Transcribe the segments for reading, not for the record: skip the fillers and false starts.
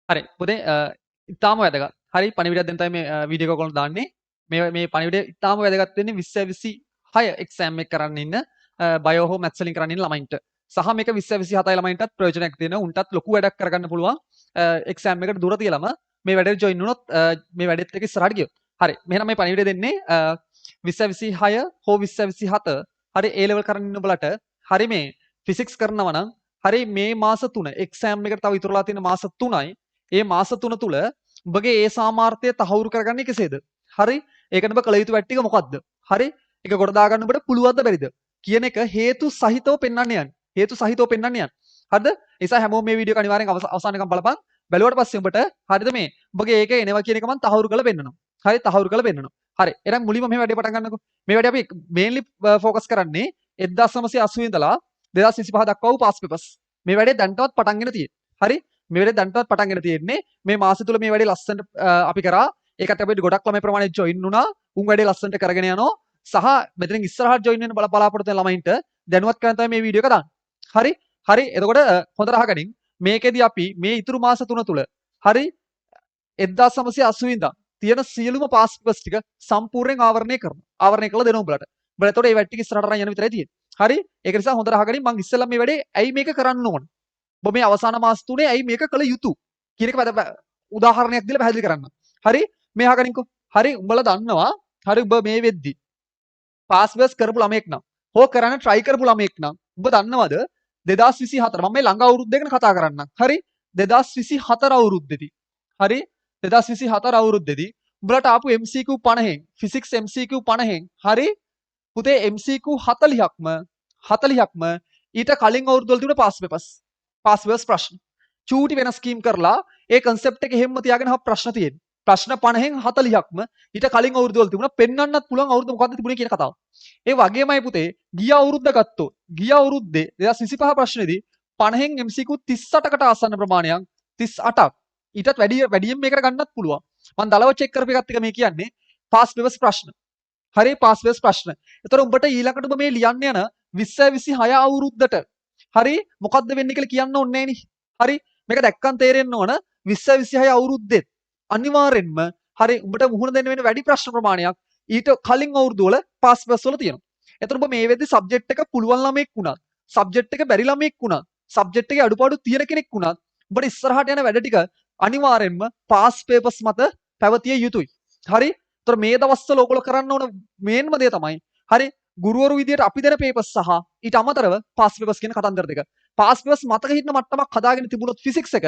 හරි පුතේ ඉතාම වැදගත්. හරි පණිවිඩයක් දෙන්න තමයි මේ වීඩියෝ එක ඔයගොල්ලෝ දාන්නේ. මේ පණිවිඩය ඉතාම වැදගත් වෙන්නේ 2026 එක්සෑම් එක කරන්න ඉන්න බයෝ හෝ මැත්ස් වලින් කරන්න ඉන්න ළමයින්ට. සහ මේක 2027 ළමයින්ටත් ප්‍රයෝජනයක් තියෙනවා. උන්ටත් ලොකු වැඩක් කරගන්න පුළුවන්. එක්සෑම් එකට දුර තියලම මේ වැඩේට ජොයින් වුණොත් මේ වැඩෙත් එක ඉස්සරහට ගියොත්. හරි. මෙහෙනම් මේ පණිවිඩය දෙන්නේ 2026 හෝ 2027 හරි A level කරන්න ඉන්න ඔයාලට හරි මේ ෆිසික්ස් කරනවා නම් හරි මේ මාස 3 එක්සෑම් එකට තව ඉතුරුලා තියෙන මාස 3යි. ඒ මාස 3 තුල ඔබගේ ඒ සාමාර්ථය තහවුරු කරගන්නේ කෙසේද? හරි? ඒකට ඔබ කළ යුතු වැඩ ටික මොකක්ද? හරි? ඒක ගොඩ දා ගන්න ඔබට පුළුවන්ද බැරිද? කියන එක හේතු සහිතව පෙන්වන්න යන්න. හේතු සහිතව පෙන්වන්න යන්න. හරිද? ඒ නිසා හැමෝම මේ වීඩියෝ එක අනිවාර්යෙන් අවසානකම් බලපන්. බැලුවට පස්සේ ඔබට හරිද මේ ඔබගේ ඒක එනවා කියන එක මම තහවුරු කරලා පෙන්නනවා. හරි? තහවුරු කරලා පෙන්නනවා. හරි. එහෙනම් මුලින්ම මේ වැඩේ පටන් ගන්නකො. මේ වැඩේ අපි මේන්ලි ફોකස් කරන්නේ 1980 ඉඳලා 2025 දක්වා වූ පාස් පේපර්ස්. මේ වැඩේ දැන්ටවත් පටන්ගෙන තියෙන්නේ. හරි? මේ වැඩේ දැන්ටවත් පටන්ගෙන තියෙන්නේ. මේ මාසෙ තුල මේ වැඩේ ලස්සනට අපි කරා. ඒකට අපිට ගොඩක් ළමයි ප්‍රමාණය ජොයින් වුණා. උන් වැඩේ ලස්සනට කරගෙන යනවා. සහ මෙතනින් ඉස්සරහට ජොයින් වෙන්න බලාපොරොත්තු වෙන ළමයින්ට දැනුවත් කරන්න තමයි මේ වීඩියෝ එක දාන්නේ. හරි? හරි. එතකොට හොඳට අහගනින්. මේකෙදි අපි මේ ඉතුරු මාස 3 තුල හරි 1980 ඉඳන් තියෙන සියලුම පාස් පේපර්ස් ටික සම්පූර්ණයෙන් ආවරණය කරනවා. ආවරණය කළා දෙනවා උඹලට. උඹලා එතකොට මේ වැඩ ටික ඉස්සරහට අරන් යන විතරයි තියෙන්නේ. හරි? ඒක නිසා හොඳට අහගනින් මම ඉස්සෙල්ලා මේ වැඩේ ඇයි මේක කරන්න ඕන? ඔබ මේ අවසාන මාස 3 ඇයි මේක කළ යුතු? කියන එක උදාහරණයක් දීලා පැහැදිලි කරන්න. හරි? මේ අහගනින්කෝ. හරි උඹලා දන්නවා. හරි උඹ මේ වෙද්දි පාස් පේපර්ස් කරපු ළමයෙක් නම් හෝ කරන්න try කරපු ළමයෙක් නම් ඔබ දන්නවද 2024 මම මේ ළඟ අවුරුද්ද ගැන කතා කරන්නම්. හරි? 2024 අවුරුද්දේදී. හරි? 2024 අවුරුද්දේදී උඹලට ආපු MCQ 50න් ෆිසික්ස් MCQ 50න් හරි පුතේ MCQ 40ක්ම ඊට කලින් අවුරුද්ද වල තිබුණ පාස් පේපර්ස් ප්‍රශ්න චූටි වෙනස් ස්කීම් කරලා ඒ concept එක එහෙම්ම තියාගෙන ප්‍රශ්න තියෙන්නේ. ප්‍රශ්න 50න් 40ක්ම ඊට කලින් අවුරුද්ද වල තිබුණා. පෙන්වන්නත් පුළුවන් අවුරුද්ද මොකද්ද තිබුණේ කියන කතාව. ඒ වගේමයි පුතේ ගිය අවුරුද්ද ගත්තොත් ගිය අවුරුද්දේ 2025 ප්‍රශ්නේදී 50න් MCQ 38කට ආසන්න ප්‍රමාණයක් 38ක් ඊටත් වැඩියෙන් මේකට ගන්නත් පුළුවන්. මම දලව චෙක් කරපු එකත් එක මේ කියන්නේ පාස් පේපර්ස් ප්‍රශ්න. හරි පාස් පේපර්ස් ප්‍රශ්න. ඒතර උඹට ඊළඟට ඔබ මේ ලියන්න යන 2026 අවුරුද්දට හරි මොකද්ද වෙන්නේ කියලා කියන්න ඕනේ නෑනේ. හරි මේක දැක්කන් තේරෙන්න ඕන 2026 අවුරුද්දෙත් අනිවාර්යෙන්ම හරි උඹට මුහුණ දෙන්න වෙන වැඩි ප්‍රශ්න ප්‍රමාණයක් ඊට කලින් අවුරුදු වල පාස් පේපර්ස් වල තියෙනවා. ඒතර ඔබ මේ වෙද්දි සබ්ජෙක්ට් එක පුළුවන් ළමෙක් වුණත් සබ්ජෙක්ට් එක බැරි ළමෙක් වුණත් සබ්ජෙක්ට් එකේ අඩුපාඩු තියෙන කෙනෙක් වුණත් උඹට ඉස්සරහට යන වැඩ ටික අනිවාර්යෙන්ම පාස් පේපර්ස් මත පැවතිය යුතුයි. හරි? ඒතර මේ දවස්වල ඔයගොල්ලෝ කරන්න ඕන මේන්ම දේ තමයි හරි ගුරුවරු විදියට අපි දෙන පේපර්ස් සහ ඊට අමතරව පාස් පේපර්ස් කියන කතන්දර දෙක. පාස් පේපර්ස් මතක හිටින මට්ටමක් හදාගෙන තිබුණොත් ෆිසික්ස් එක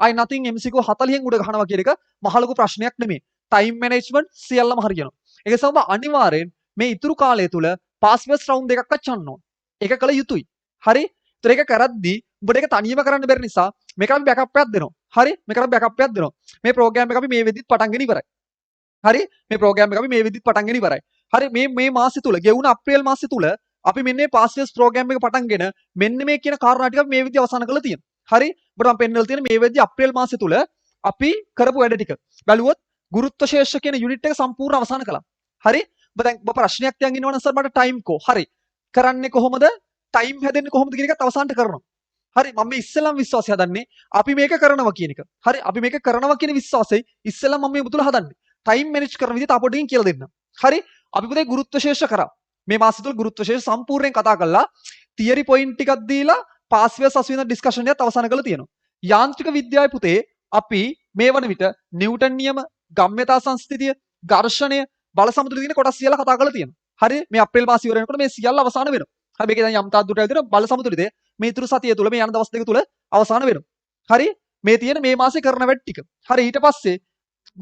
I nothing MCQ 40න් උඩ ගහනවා කියන එක මහ ලොකු ප්‍රශ්නයක් නෙමෙයි. ටයිම් මැනේජ්මන්ට් සියල්ලම හරියනවා. ඒක නිසා ඔබ අනිවාර්යෙන් මේ ඉතුරු කාලය තුල පාස් පේපර්ස් රවුන්ඩ් එකක්වත් යන්න ඕන. ඒක කළ යුතුයි. හරි? ඒතර ඒක කරද්දී ඔබට ඒක තනියම කරන්න බැරි නිසා මේක අපි බෑකප් එකක් දෙනවා. හරි? මේකට බෑකප් එකක් දෙනවා. මේ ප්‍රෝග්‍රෑම් එක අපි මේ වෙද්දිත් පටන්ගෙන ඉවරයි. හරි? මේ ප්‍රෝග්‍රෑම් එක අපි මේ වෙද්දිත් පටන්ගෙන ඉවරයි. හරි මේ මාසෙ තුල ගෙවුණ අප්‍රේල් මාසෙ තුල අපි මෙන්න මේ පාස් පේපර්ස් ප්‍රෝග්‍රෑම් එක පටන්ගෙන මෙන්න මේ කියන කාරණා ටික මේ විදිහ අවසන් කරලා තියෙනවා. හරි? ඔබට මම පෙන්නලා තියෙන මේ වෙද්දි අප්‍රේල් මාසෙ තුල අපි කරපු වැඩ ටික. බැලුවොත් ගුරුත්ව ශේෂ්ඨ කියන යුනිට් එක සම්පූර්ණ අවසන් කළා. හරි? ඔබ දැන් ඔබ ප්‍රශ්නයක් තියන් ඉන්නවනම් සර් මට ටයිම් කෝ. හරි. කරන්නේ කොහොමද? ටයිම් හැදෙන්නේ කොහොමද කියන එකත් අවසන්ට කරනවා. හරි මම මේ ඉස්සෙල්ලම විශ්වාසය හදන්නේ අපි මේක කරනවා කියන එක. හරි අපි මේක කරනවා කියන විශ්වාසය ඉස්සෙල්ලම මම මේ මුතුල හදන්නේ. ටයිම් මැනේජ් කරන විදිහට අපොටින් කියලා දෙන්න. හරි අපි පුතේ ගුරුත්ව ශේෂ්ඨ කරා. මේ මාසෙ තුල ගුරුත්ව ශේෂ්ඨ සම්පූර්ණයෙන් කතා කරලා තියරි පොයින්ට් ටිකක් දීලා පාස් පේපර්ස් 80 ඩිස්කෂන් එකත් අවසන් කරලා තියෙනවා. යාන්ත්‍රික විද්‍යාවේ පුතේ අපි මේ වන විට නිව්ටන් නියම, ගම්‍යතා සංස්ථිතිය, ඝර්ෂණය, බල සමුද්‍ර දින කොටස් සියල්ල කතා කරලා තියෙනවා. හරි මේ අප්‍රේල් මාසය ඉවර වෙනකොට මේ සියල්ල අවසන් වෙනවා. හරි මේකේ දැන් යම් තාක් දුරට ඇවිදින බල සමුද්‍රයේ මේ ඉතුරු සතිය තුල මේ යන දවස් දෙක තුල අවසන් වෙනවා. හරි මේ තියෙන මේ මාසේ කරන වැඩ ටික. හරි ඊට පස්සේ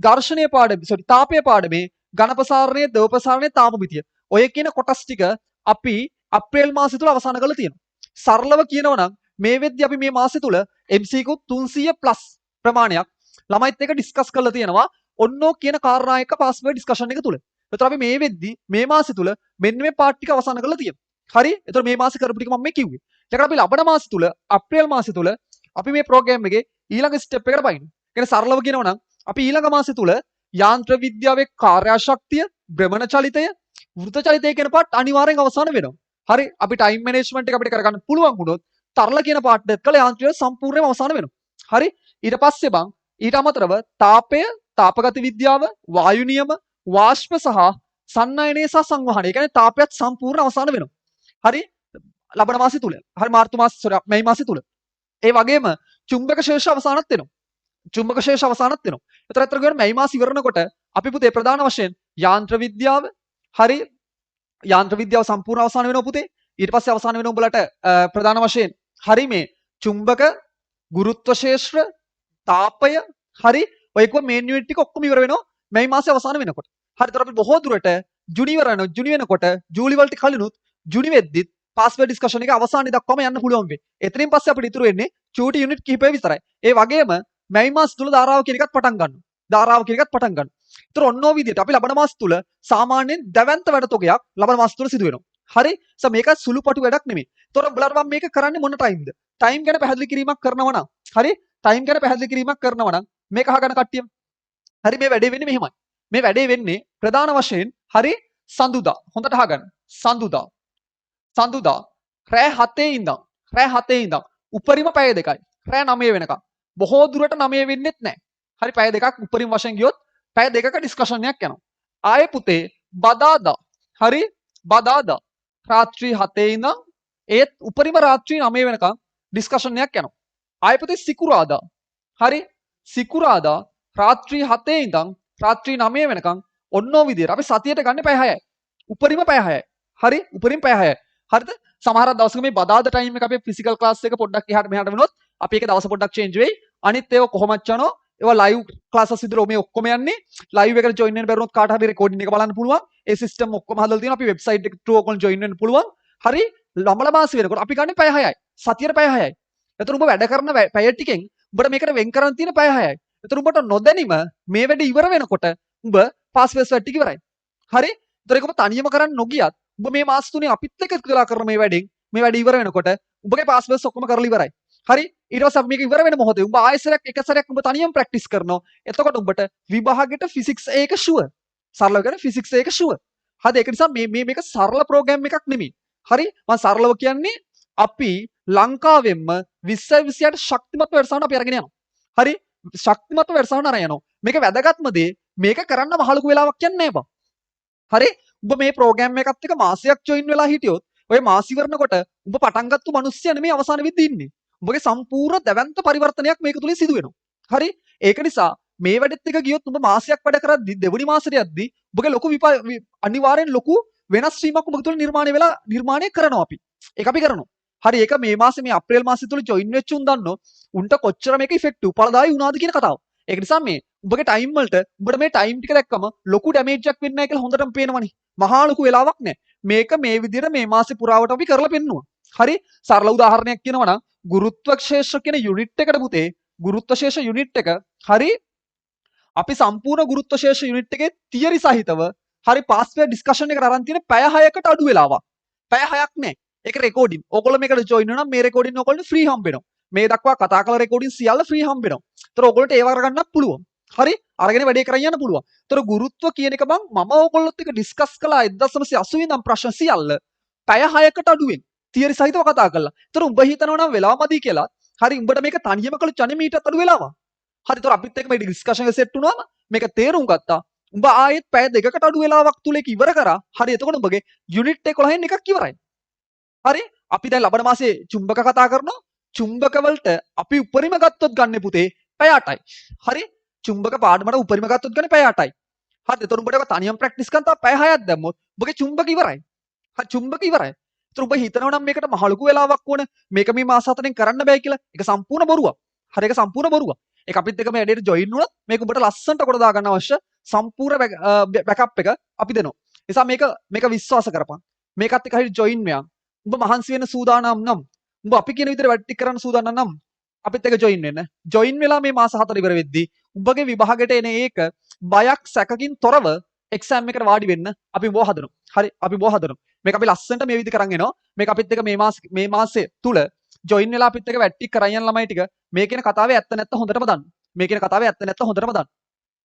ඝර්ෂණීය පාඩමේ තාපීය පාඩමේ ඝනපසාරණය, ද්‍රවපසාරණය, තාපමිතිය. ඔය කියන කොටස් ටික අපි අප්‍රේල් මාසය තුල අවසන් කරලා තියෙනවා. සරලව කියනවා නම් මේ වෙද්දි අපි මේ මාසය තුල MCQ 300+ ප්‍රමාණයක් ළමයිත් එක්ක ඩිස්කස් කරලා තියෙනවා. ඔන්නෝ කියන කාරණා එක පාස් පේපර් ඩිස්කෂන් එක තුල. ඒතර අපි මේ වෙද්දි මේ මාසය තුල මෙන්න මේ පාර්ට් ටික අවසන් කරලා තියෙනවා. හරි? ඒතර මේ මාසේ කරපු ටික මම මේ කිව්වේ. ඊට අපි ලබන මාසය තුල අප්‍රේල් මාසය තුල අපි මේ ප්‍රෝග්‍රෑම් එකේ ඊළඟ ස්ටෙප් එකට පයින්. කියන්නේ සරලව කියනවා නම් අපි ඊළඟ මාසය තුල යාන්ත්‍ර විද්‍යාවේ කාර්යශක්තිය, භ්‍රමණ චලිතය, වෘත චලිතය කියන පාර්ට් අනිවාර්යෙන් අවසන් වෙනවා. හරි? අපි ටයිම් මැනේජ්මන්ට් එක අපිට කරගන්න පුළුවන් වුණොත් තරල කියන පාර්ට් එක කළ යාන්ත්‍රය සම්පූර්ණයෙන්ම අවසන් වෙනවා. හරි? ඊට පස්සේ බං ඊට අමතරව තාපය, තාපගත විද්‍යාව, වායු නියම, වාෂ්ප සහ සන්නයනය සහ සංවහනය. ඒ කියන්නේ තාපයත් සම්පූර්ණ අවසන් වෙනවා. හරි? ලබන මාසෙ තුල. හරි මාර්තු මාසෙ මැයි මාසෙ තුල. ඒ වගේම චුම්බක ශේෂ අවසානත් වෙනවා. චුම්බක ශේෂ අවසානත් වෙනවා. ඒතර අතර ගියොත් මැයි මාසෙ ඉවරනකොට අපි පුතේ ප්‍රධාන වශයෙන් යාන්ත්‍ර විද්‍යාව, හරි යාන්ත්‍ර විද්‍යාව සම්පූර්ණ අවසන් වෙනවා පුතේ. ඊට පස්සේ අවසන් වෙන උඹලට ප්‍රධාන වශයෙන් හරි මේ චුම්බක, ගුරුත්ව ශේෂ්ත්‍ර, තාපය, හරි ඔය කිව්ව මේන් යුනිට් ටික ඔක්කොම ඉවර වෙනවා මැයි මාසේ අවසන් වෙනකොට. හරි ඒතර අපි බොහෝ දුරට ජුනි වෙනකොට ජූලි වලට කලිනුත් ජුනි වෙද්දිත් පාස්වර්ඩ් ඩිස්කෂන් එක අවසානයේ දක්වාම යන්න පුළුවන් වෙයි. එතනින් පස්සේ අපිට ඉතුරු වෙන්නේ චූටි යුනිට් කිහිපය විතරයි. ඒ වගේම මැයි මාස තුල ධාරාව කියන එකත් පටන් ගන්නවා. ධාරාව කියන එකත් පටන් ගන්නවා. ඒතර ඔන්න ඔය විදිහට අපි ලබන මාස තුල සාමාන්‍යයෙන් දැවැන්ත වැඩ තොගයක් ලබන මාස තුල සිදු වෙනවා. හරි? මේක සුළුපටු වැඩක් නෙමෙයි. ඒතර ඔයාලට මම මේක කරන්නේ මොන ටයිම්ද? ටයිම් ගැන පැහැදිලි කිරීමක් කරනවා නම් හරි? ටයිම් ගැන පැහැදිලි කිරීමක් කරනවා නම් මේක අහගන්න කට්ටියම. හරි මේ වැඩේ වෙන්නේ මෙහෙමයි. මේ වැඩේ වෙන්නේ ප්‍රධාන වශයෙන් හරි සඳුදා. හොඳට අහගන්න. සඳුදා රෑ 7 ඉඳන් උපරිම පැය දෙකයි. රෑ 9 වෙනකම්. බොහෝ දුරට 9 වෙන්නෙත් නැහැ. හරි පැය දෙකක් උපරිම වශයෙන් ගියොත් පැය දෙකක ඩිස්කෂන් එකක් යනවා. ආයේ පුතේ බදාදා. හරි බදාදා රාත්‍රී 7 ඉඳන් ඒත් උපරිම රාත්‍රී 9 වෙනකම් ඩිස්කෂන් එකක් යනවා. ආයේ පුතේ සිකුරාදා. හරි සිකුරාදා රාත්‍රී 7 ඉඳන් රාත්‍රී 9 වෙනකම් ඔන්න ඔය විදිහට අපි සතියට ගන්න පැය 6යි. උපරිම පැය 6යි. හරි උපරිම පැය 6යි. හරිද? සමහරක් දවසක මේ බදාදා ටයිම් එක අපේ ෆිසිකල් ක්ලාස් එක පොඩ්ඩක් එහාට මෙහාට වෙනොත් අපි ඒක දවස පොඩ්ඩක් චේන්ජ් වෙයි. අනිත් ඒවා කොහොමද යනවා? ඒවා ලයිව් ක්ලාසස් විතර මේ ඔක්කොම යන්නේ. ලයිව් එකට ජොයින් වෙන්න බැරුණොත් කාට හරි රෙකෝඩින් එක බලන්න පුළුවන්. ඒ සිස්ටම් ඔක්කොම හදලා තියෙනවා. අපි වෙබ්සයිට් එක ත්‍රූ ඔකන් ජොයින් වෙන්න පුළුවන්. හරි ලම්බල මාසෙ වෙනකොට අපි ගන්න පැය 6යි. සතියට පැය 6යි. එතකොට ඔබ වැඩ කරන පැය ටිකෙන් ඔබට මේකට වෙන් කරන් තියෙන පැය 6යි. එතකොට ඔබට නොදැනීම මේ වැඩ ඉවර වෙනකොට ඔබ පාස් ෆේස් වැඩ ටික ඉවරයි. හරි? එතකොට ඒක ඔබ තනියම කරන්න නොගියත් ඔබ මේ මාස තුනේ අපිත් එක්ක එකතු වෙලා කරන මේ වැඩෙන් මේ වැඩ ඉවර වෙනකොට ඔබගේ පාස් ෆේස් ඔක්කොම කරලා ඉවරයි. හරි? ඊට පස්සේ අපි මේක ඉවර වෙන මොහොතේ ඔබ ආයෙසරයක් එක සැරයක් ඔබ තනියම ප්‍රැක්ටිස් කරනවා. එතකොට ඔබට විභාගෙට ෆිසික්ස් ඒක ෂුවර්. සරලව කියන ෆිසික්ස් ඒක ෂුවර්. හරි ඒක නිසා මේක සරල ප්‍රෝග්‍රෑම් එකක් නෙමෙයි. හරි? මම සරලව කියන්නේ අපි ලංකාවෙන්ම 2028 ශක්තිමත් වැඩසටහන අපි අරගෙන යනවා. හරි? ශක්තිමත් වැඩසටහන අරගෙන යනවා. මේක වැදගත්ම දේ මේක කරන්න මහලුකු වෙලාවක් යන්නේ නැහැ බං. හරි? ඔබ මේ ප්‍රෝග්‍රෑම් එකත් එක්ක මාසයක් ජොයින් වෙලා හිටියොත් ඔය මාස ඉවරනකොට ඔබ පටන් ගත්ත මිනිස්සයා නෙමෙයි අවසාන වෙද්දී ඉන්නේ. ඔබගේ සම්පූර්ණ දැවැන්ත පරිවර්තනයක් මේක තුලින් සිදු වෙනවා. හරි? ඒක නිසා මේ වැඩෙත් එක ගියොත් ඔබ මාසයක් වැඩ කරද්දි දෙවෙනි මාසෙට යද්දි ඔබගේ ලොකු අනිවාර්යෙන් ලොකු වෙනස් වීමක් ඔබ තුල නිර්මාණය කරනවා අපි. ඒක අපි කරනවා. හරි ඒක මේ මාසේ මේ අප්‍රේල් මාසෙ තුල ජොයින් වෙච්ච උන් දන්නෝ උන්ට කොච්චර මේක ඉෆෙක්ටිව් ඵලදායී වුණාද කියන කතාව. ඒක නිසා මේ ඔබගේ ටයිම් වලට ඔබට මේ ටයිම් ටික දැක්කම ලොකු ඩැමේජ් එකක් වෙන්නේ නැහැ කියලා හොඳටම පේනවනේ. මහා ලොකු වෙලාවක් නැහැ. මේක මේ විදිහට මේ මාසේ පුරාවට අපි කරලා පෙන්නුවා. හරි? සරල උදාහරණයක් කියනවා නම් ගුරුත්ව ක්ෂේත්‍ර කියන යුනිට් එකට පුතේ ගුරුත්ව ශේෂ යුනිට් එක හරි අපි සම්පූර්ණ ගුරුත්ව ශේෂ යුනිට් එකේ තියරි සහිතව හරි පාස් වේ ඩිස්කෂන් එකට අරන් තියෙන පැය 6කට අඩු වෙලාවක්. පැය 6ක් නෑ. ඒක රෙකෝඩින්. ඕගොල්ලෝ මේකට ජොයින් වෙනවා නම් මේ රෙකෝඩින් ඕගොල්ලෝ ෆ්‍රී හම්බ වෙනවා. මේ දක්වා කතා කළ රෙකෝඩින් සියල්ල ෆ්‍රී හම්බ වෙනවා. ඒතර ඕගොල්ලන්ට ඒව අරගන්නත් පුළුවන්. හරි? අරගෙන වැඩේ කරන් යන්න පුළුවන්. ඒතර ගුරුත්ව කියන එක මම ඕගොල්ලොත් එක්ක ඩිස්කස් කළා 1980 ඉඳන් ප්‍රශ්න සියල්ල පැය 6කට අඩුවෙන් තියරි සහිතව කතා කළා. ඒතර උඹ හිතනවා නම් වෙලාවමදි කියලා. හරි උඹට මේක තනියම කළ චනේ මීටත් අඩු වෙලාවක්. හරි ඒතර අපිත් එක්ක මේ ඩිස්කෂන් එක සෙට් වුණාම මේක තේරුම් ගත්තා. උඹ ආයෙත් පැය දෙකකට අඩු වෙලාවක් තුල ඒක ඉවර කරා. හරි එතකොට උඹගේ යුනිට් 11න් එකක් ඉවරයි. හරි අපි දැන් ලබන මාසේ චුම්බක කතා කරනවා. චුම්බක වලට අපි උපරිම ගත්තොත් ගන්න පුතේ පැය 8යි. හරි චුම්බක පාඩමට උපරිම ගත්තොත් ගන්න පැය 8යි. හරි එතකොට උඹට ඒක තනියම ප්‍රැක්ටිස් කරන් තා පැය 6ක් දැම්මොත් උඹගේ චුම්බක ඉවරයි. හරි චුම්බක ඉවරයි. ඒතර උඹ හිතනවා නම් මේකට මහ ලොකු වෙලාවක් ඕන මේක මේ මාස 4ෙන් කරන්න බෑ කියලා. ඒක සම්පූර්ණ බොරුවක්. හරි ඒක සම්පූර්ණ බොරුවක්. ඒක අපිත් එක්ක මේ ඇඩේට ජොයින් වුණොත් මේක උඹට ලස්සනට කොට දා ගන්න අවශ්‍ය සම්පූර්ණ බෑකප් එක අපි දෙනවා. නිසා මේක විශ්වාස කරපන්. මේකත් එක්ක හරි ජොයින් වෙයන්. උඹ මහන්සි වෙන සූදානම් නම් උඹ අපි කියන විදිහට වැඩ ටික කරන්න සූදානම් නම් අපිත් එක්ක ජොයින් වෙන්න. ජොයින් වෙලා මේ මාස 4 ඉවර වෙද්දී උඹගේ විභාගයට එන ඒක බයක් සැකකින් තොරව එක්සෑම් එකට වාඩි වෙන්න අපි බෝ හදනවා. හරි අපි බෝ හදනවා. මේක අපි ලස්සනට මේ විදිහට කරන් එනවා. මේක අපිත් එක්ක මේ මාසයේ තුල ජොයින් වෙලා අපිත් එක්ක වැඩ ටික කරන් යන ළමයි ටික මේ කියන කතාවේ ඇත්ත නැත්ත හොඳටම දන්න. මේ කියන කතාවේ ඇත්ත නැත්ත හොඳටම දන්න.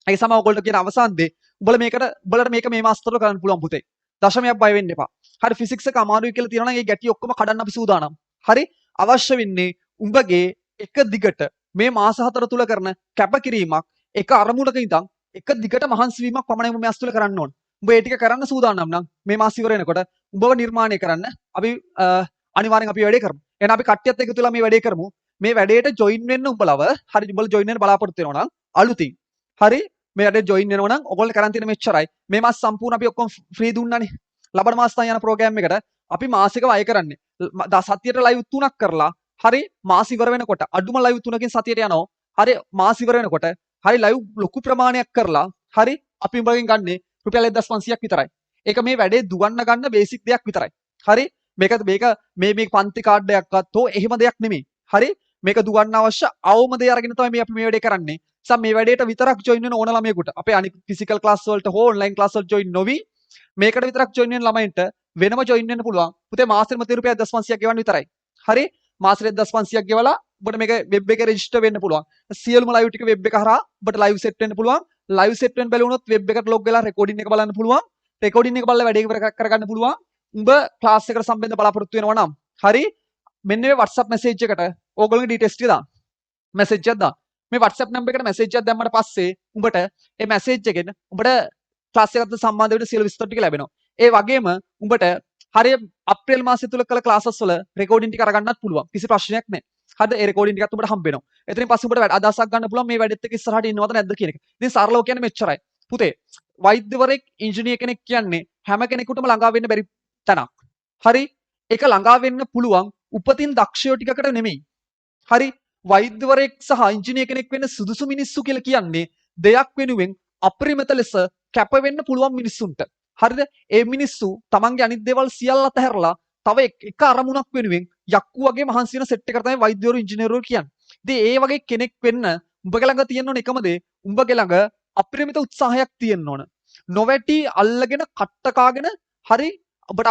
ඒ සම ඔයගොල්ලෝ කියන අවසාන දේ උඹලට මේක මේ මාස තුල කරන්න පුළුවන් පුතේ. දශමයක් බය වෙන්න එපා. හරි ෆිසික්ස් එක අමාරුයි කියලා තියෙනවා නම් ඒ ගැටි ඔක්කොම කඩන්න අපි සූදානම්. හරි අවශ්‍ය වෙන්නේ උඹගේ එක දිගට මේ මාස 4 තුල කරන කැපකිරීමක් එක අරමුණක ඉඳන් එක දිගට මහන්සි වීමක් පමණයි මේ මාස තුල කරන්න ඕන. උඹ ඒ ටික කරන්න සූදානම් නම් මේ මාස ඉවර වෙනකොට උඹව නිර්මාණය කරන්න අපි අනිවාර්යෙන් අපි වැඩේ කරමු. එහෙනම් අපි කට්ටියත් එකතු වෙලා මේ වැඩේ කරමු. මේ වැඩේට ජොයින් වෙන්න උඹලව හරි උඹලා ජොයින් වෙන්න බලාපොරොත්තු වෙනවා නම් අලුතින් හරි මේ වැඩේ ජොයින් වෙනවා නම් ඔයගොල්ලෝ කරන් තියෙන මෙච්චරයි. මේ මාස සම්පූර්ණ අපි ඔක්කොම ෆ්‍රී දුන්නානේ. ලබන මාස තන යන ප්‍රෝග්‍රෑම් එකට අපි මාසික වය කරන්නේ. සතියට ලයිව් 3ක් කරලා හරි මාස ඉවර වෙනකොට අඩුම ලයිව් 3කින් සතියට යනවා. හරි මාස ඉවර වෙනකොට හරි ලයිව් ලොකු ප්‍රමාණයක් කරලා හරි අපි උඹගෙන් ගන්නේ රුපියල් 1500ක් විතරයි. ඒක මේ වැඩේ දුවන්න ගන්න බේසික් දෙයක් විතරයි. හරි මේක මේ පන්ති කාඩ් එකක්වත් හෝ එහෙම දෙයක් නෙමෙයි. හරි මේක දුවන්න අවශ්‍ය අවම දේ අරගෙන තමයි අපි මේ වැඩේ කරන්නේ. සම් මේ වැඩේට විතරක් ජොයින් වෙන ඕන ළමයෙකුට අපේ අනිත් ෆිසිකල් ක්ලාස් වලට හෝ ඔන්ලයින් ක්ලාස් වලට ජොයින් නොවි මේකට විතරක් ජොයින් වෙන ළමයින්ට වෙනම ජොයින් වෙන්න පුළුවන්. පුතේ මාසෙම රුපියල් 1500ක් ගෙවන්න විතරයි. හරි මාසෙට 1500ක් ගෙවලා ඔබට මේක වෙබ් එකේ රෙජිස්ටර් වෙන්න පුළුවන්. සියලුම ලයිව් ටික වෙබ් එක හරහා ඔබට ලයිව් සෙට් වෙන්න පුළුවන්. ලයිව් සෙට් වෙන්න බැලි වුණොත් වෙබ් එකට ලොග් වෙලා රෙකෝඩින් එක බලන්න පුළුවන්. රෙකෝඩින් එක බලලා වැඩේ ඉවර කරගන්න පුළුවන්. උඹ ක්ලාස් එකට සම්බන්ධ බලාපොරොත්තු වෙනවා නම් හරි මෙන්න මේ WhatsApp මැසේජ් එකට ඕගොල්ලෝගේ ඩීටේල්ස් ටික දාන්න. මැසේජ් එකක් දාන්න. මේ WhatsApp නම්බර් එකට මැසේජ් එකක් දැම්මට පස්සේ උඹට මේ මැසේජ් එකෙන් උඹට ක්ලාස් එකට සම්බන්ධ වෙන සියලු විස්තර ටික ලැබෙනවා. ඒ වගේම උඹට හරිය අප්‍රේල් මාසය තුල කළ ක්ලාසස් වල රෙකෝඩින් ටික අරගන්නත් පුළුවන්. කිසි ප්‍රශ්නයක් නැහැ. හරිද? ඒ රෙකෝඩින් ටිකත් උඹට හම්බ වෙනවා. එතනින් පස්සේ උඹට අදහසක් ගන්න පුළුවන් මේ වැඩෙත් එක්ක ඉස්සරහට ඉන්නවද නැද්ද කියන එක. ඉතින් සරලව කියන්නේ මෙච්චරයි. පුතේ වෛද්‍යවරයෙක් ඉංජිනේර කෙනෙක් කියන්නේ හැම කෙනෙකුටම ළඟා වෙන්න බැරි තැනක්. හරි? ඒක ළඟා වෙන්න පුළුවන් උපතින් දක්ෂයෝ ටිකකට නෙමෙයි. හරි? වෛද්‍යවරයෙක් සහ ඉංජිනේර කෙනෙක් වෙන්න සුදුසු මිනිස්සු කියලා කියන්නේ දෙයක් වෙනුවෙන් අපරිමිත ලෙස කැප වෙන්න පුළුවන් මිනිස්සුන්ට. හරිද? ඒ මිනිස්සු තමන්ගේ අනිත් දේවල් සියල්ල අතහැරලා තව එක අරමුණක් වෙනුවෙන් යක්කු වගේ මහන්සි වෙන සෙට් එකකට තමයි වෛද්‍යවරු ඉංජිනේරවරු කියන්නේ. ඉතින් ඒ වගේ කෙනෙක් වෙන්න උඹගේ ළඟ තියෙන්න ඕන එකම දේ උඹගේ ළඟ අපරිමිත උත්සාහයක් තියෙන්න ඕන. නොවැටි අල්ලගෙන කට්ට කාගෙන හරි ඔබට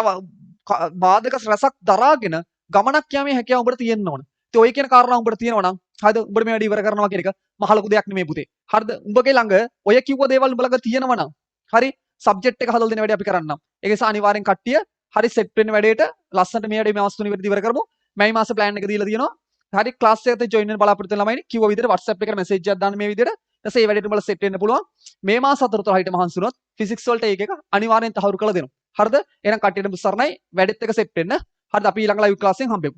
බාධක රසක් දරාගෙන ගමනක් යාමේ හැකියාව උඹට තියෙන්න ඕන. ඉතින් ඔය කියන කාරණා උඹට තියෙනවා නම් හරිද? උඹට මේ වැඩේ ඉවර කරනවා කියන එක මහ ලොකු දෙයක් නෙමෙයි පුතේ. හරිද? උඹගේ ළඟ ඔය කිව්ව දේවල් උඹ ළඟ තියෙනවා නම් හරි සබ්ජෙක්ට් එක හදලා දෙන වැඩේ අපි කරන්නම්. ඒක නිසා අනිවාර්යෙන් කට්ටිය හරි සෙට් වෙන්න වැඩේට ලස්සනට මේ වැඩේ මේ මාස තුන ඉවර කරමු. මේ මාස ප්ලෑන් එක දීලා තියෙනවා. හරි ක්ලාස් එකට ජොයින් වෙන්න බලාපොරොත්තු වෙන ළමයිනි කිව්ව විදිහට WhatsApp එකට මැසේජ් එකක් දාන්න මේ විදිහට. ඊට මේ වැඩේට උඹලා සෙට් වෙන්න පුළුවන්. මේ මාස 4 තුර හිට මහන්සි වුණොත් ෆිසික්ස් වලට ඒක අනිවාර්යෙන් තහවුරු කරලා දෙනවා. හරිද? එහෙනම් කට්ටියට සරණයි වැඩෙත් එක සෙට් වෙන්න. හරිද? අපි ඊළඟ ලයිව් ක්ලාස් එකෙන් හම්බෙමු.